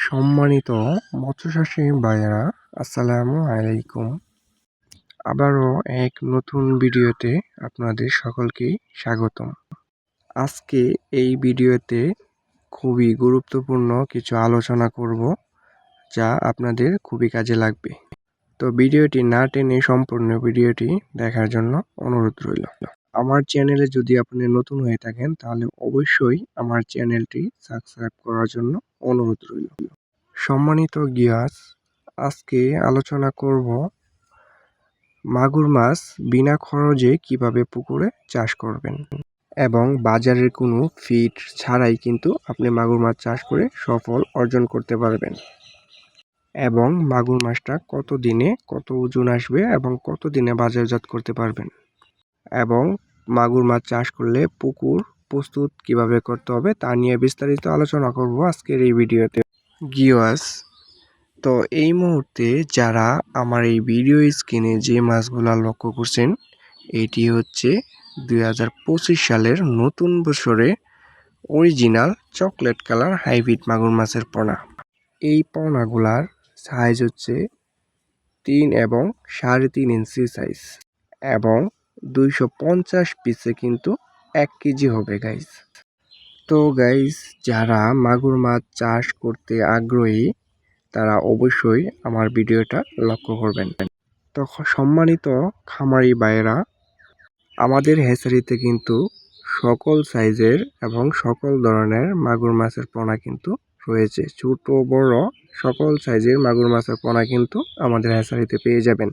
সম্মানিত মৎস্যচাষী ভাইয়েরা, আসসালামু আলাইকুম। আবারও এক নতুন ভিডিওতে আপনাদের সকলকেই স্বাগতম। আজকে এই ভিডিওতে খুবই গুরুত্বপূর্ণ কিছু আলোচনা করব, যা আপনাদের খুবই কাজে লাগবে। তো ভিডিওটি না টেনে সম্পূর্ণ ভিডিওটি দেখার জন্য অনুরোধ রইল। আমার চ্যানেলে যদি আপনি নতুন হয়ে থাকেন তাহলে অবশ্যই আমার চ্যানেলটি সাবস্ক্রাইব করার জন্য অনুরোধ রইল। সম্মানিত ভিউয়ার্স, আজকে আলোচনা করব মাগুর মাছ বিনা খরচে কিভাবে পুকুরে চাষ করবেন এবং বাজারের কোনো ফিড ছাড়াই কিন্তু আপনি মাগুর মাছ চাষ করে সফল অর্জন করতে পারবেন, এবং মাগুর মাছটা কত দিনে কত ওজন আসবে এবং কত দিনে বাজারজাত করতে পারবেন, এবং মাগুর মাছ চাষ করলে পুকুর প্রস্তুত কিভাবে করতে হবে তা নিয়ে বিস্তারিত আলোচনা করব আজকের এই ভিডিওতে। ভিউয়ার্স, তো এই মুহূর্তে যারা আমার এই ভিডিও স্ক্রিনে যে মাছগুলা লক্ষ্য করছেন, এটি হচ্ছে 2025 সালের নতুন বছরে অরিজিনাল চকলেট কালার হাইব্রিড মাগুর মাছের পোনা। এই পোনাগুলার সাইজ হচ্ছে 3 এবং 3.5 ইঞ্চি সাইজ, এবং 250 পিসে কিন্তু 1 কেজি হবে গাইস। তো গাইস, যারা মাগুর মাছ চাষ করতে আগ্রহী তারা অবশ্যই আমার ভিডিওটা লক্ষ্য করবেন। তো সম্মানিত খামারি ভাইয়েরা, আমাদের হ্যাচারিতে কিন্তু সকল সাইজের এবং সকল ধরনের মাগুর মাছের পোনা কিন্তু রয়েছে। ছোট বড় সকল সাইজের মাগুর মাছের পোনা কিন্তু আমাদের হ্যাচারিতে পেয়ে যাবেন।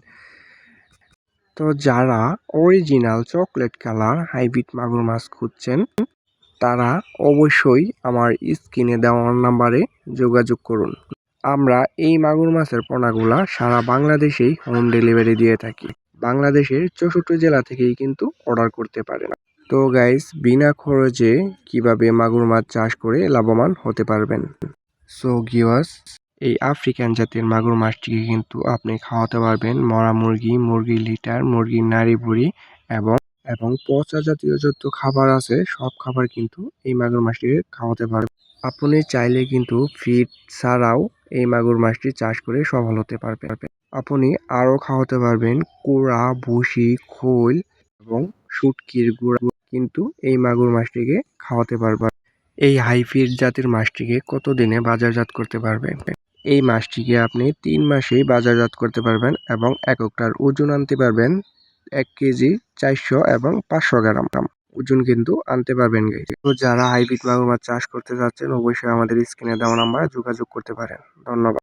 তো যারা অরিজিনাল চকলেট কালার হাইব্রিড মাগুর মাছ খুঁজছেন তারা অবশ্যই আমার স্ক্রিনে দেওয়া নাম্বারে যোগাযোগ করুন। আমরা এই মাগুর মাছের পোনাগুলা সারা বাংলাদেশেই হোম ডেলিভারি দিয়ে থাকি। বাংলাদেশের 64 জেলা থেকেই কিন্তু অর্ডার করতে পারেন। তো গাইস, বিনা খরচে কিভাবে মাগুর মাছ চাষ করে লাভবান হতে পারবেন। সো ভিউয়ার্স, এই আফ্রিকান জাতের মাগুর মাছটিকে কিন্তু আপনি খাওয়াতে পারবেন মরা মুরগি, মুরগির লিটার, মুরগির নাড়ি ভুড়ি এবং পচা জাতীয় যত খাবার আছে সব খাবার কিন্তু এই মাগুর মাছটিকে খাওয়াতে পারবেন। আপনি চাইলে কিন্তু ফিড ছাড়াও এই মাগুর মাছটি চাষ করে সফল হতে পারবেন। আপনি আরও খাওয়াতে পারবেন কুড়া, ভুসি, খোল এবং শুটকির গুঁড়া কিন্তু এই মাগুর মাছটিকে খাওয়াতে পারবেন। এই হাইব্রিড জাতের মাছটিকে কত দিনে বাজারজাত করতে পারবেন? এই মাছটিকে আপনি 3 মাসেই বাজারজাত করতে পারবেন এবং এককটার ওজন আনতে পারবেন 1 কেজি 400 এবং 500 গ্রাম ওজন কিন্তু আনতে পারবেন গাইস। তো যারা হাইব্রিড মাগুর মাছ চাষ করতে যাচ্ছেন অবশ্যই আমাদের স্ক্রিনে দেওয়া নাম্বারে যোগাযোগ করতে পারেন। ধন্যবাদ।